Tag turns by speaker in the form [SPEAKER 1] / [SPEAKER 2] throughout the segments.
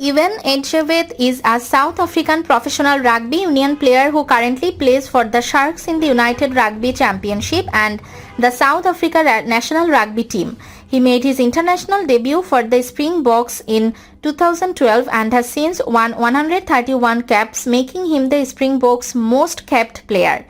[SPEAKER 1] Eben Etzebeth is a South African professional rugby union player who currently plays for the Sharks in the United Rugby Championship and the South Africa national rugby team. He made his international debut for the Springboks in 2012 and has since won 131 caps, making him the Springboks' most capped player.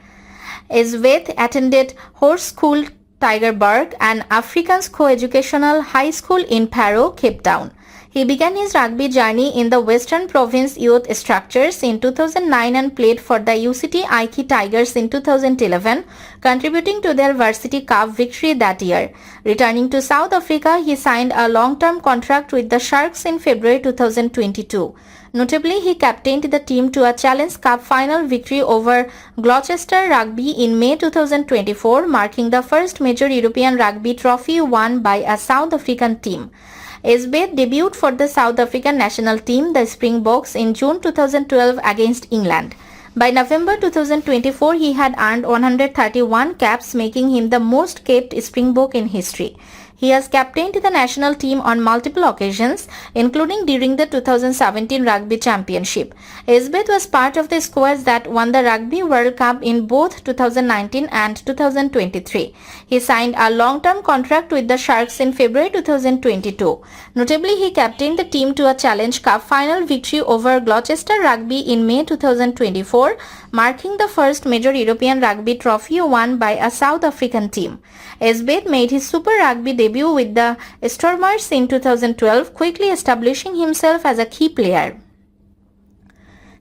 [SPEAKER 1] Etzebeth attended Hoërskool Tygerberg, an Afrikaans co-educational high school in Parow, Cape Town. He began his rugby journey in the Western Province youth structures in 2009 and played for the UCT Ikey Tigers in 2011, contributing to their Varsity Cup victory that year. Returning to South Africa, he signed a long-term contract with the Sharks in February 2022. Notably, he captained the team to a Challenge Cup final victory over Gloucester Rugby in May 2024, marking the first major European rugby trophy won by a South African team. Etzebeth debuted for the South African national team, the Springboks, in June 2012 against England. By November 2024, he had earned 131 caps, making him the most capped Springbok in history. He has captained the national team on multiple occasions, including during the 2017 Rugby Championship. Etzebeth was part of the squads that won the Rugby World Cup in both 2019 and 2023. He signed a long-term contract with the Sharks in February 2022. Notably, he captained the team to a Challenge Cup final victory over Gloucester Rugby in May 2024, marking the first major European rugby trophy won by a South African team. Etzebeth made his Super Rugby debut with the Stormers in 2012, quickly establishing himself as a key player.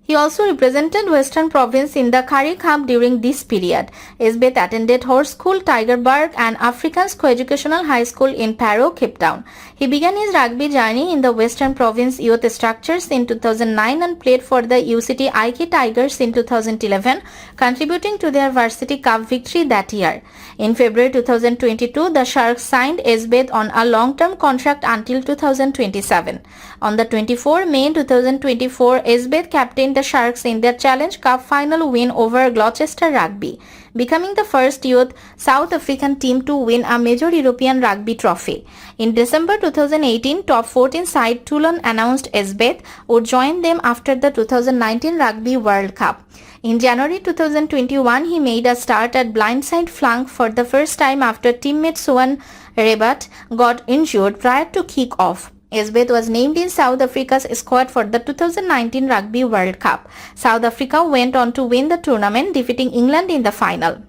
[SPEAKER 1] He also represented Western Province in the Currie Cup during this period. Etzebeth attended Hoërskool Tygerberg, an Afrikaans co-educational high school in Parow, Cape Town. He began his rugby journey in the Western Province youth structures in 2009 and played for the UCT Ikey Tigers in 2011, contributing to their Varsity Cup victory that year. In February 2022, the Sharks signed Etzebeth on a long-term contract until 2027. On the 24 May 2024, Etzebeth captained the Sharks in their Challenge Cup final win over Gloucester Rugby, becoming the first youth South African team to win a major European rugby trophy. In December 2018, top 14 side Toulon announced Etzebeth would join them after the 2019 Rugby World Cup. In January 2021, he made a start at blindside flank for the first time after teammate Swan Rebat got injured prior to kick-off. Etzebeth was named in South Africa's squad for the 2019 Rugby World Cup. South Africa went on to win the tournament, defeating England in the final.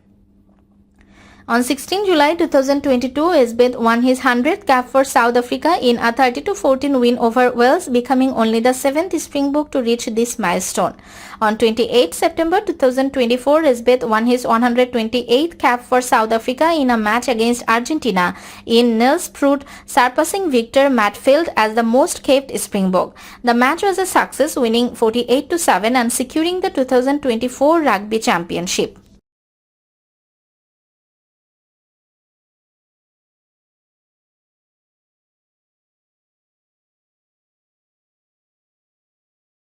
[SPEAKER 1] On 16 July 2022, Etzebeth won his 100th cap for South Africa in a 30-14 win over Wales, becoming only the 7th Springbok to reach this milestone. On 28 September 2024, Etzebeth won his 128th cap for South Africa in a match against Argentina in Nelspruit, surpassing Victor Matfield as the most capped Springbok. The match was a success, winning 48-7 and securing the 2024 Rugby Championship.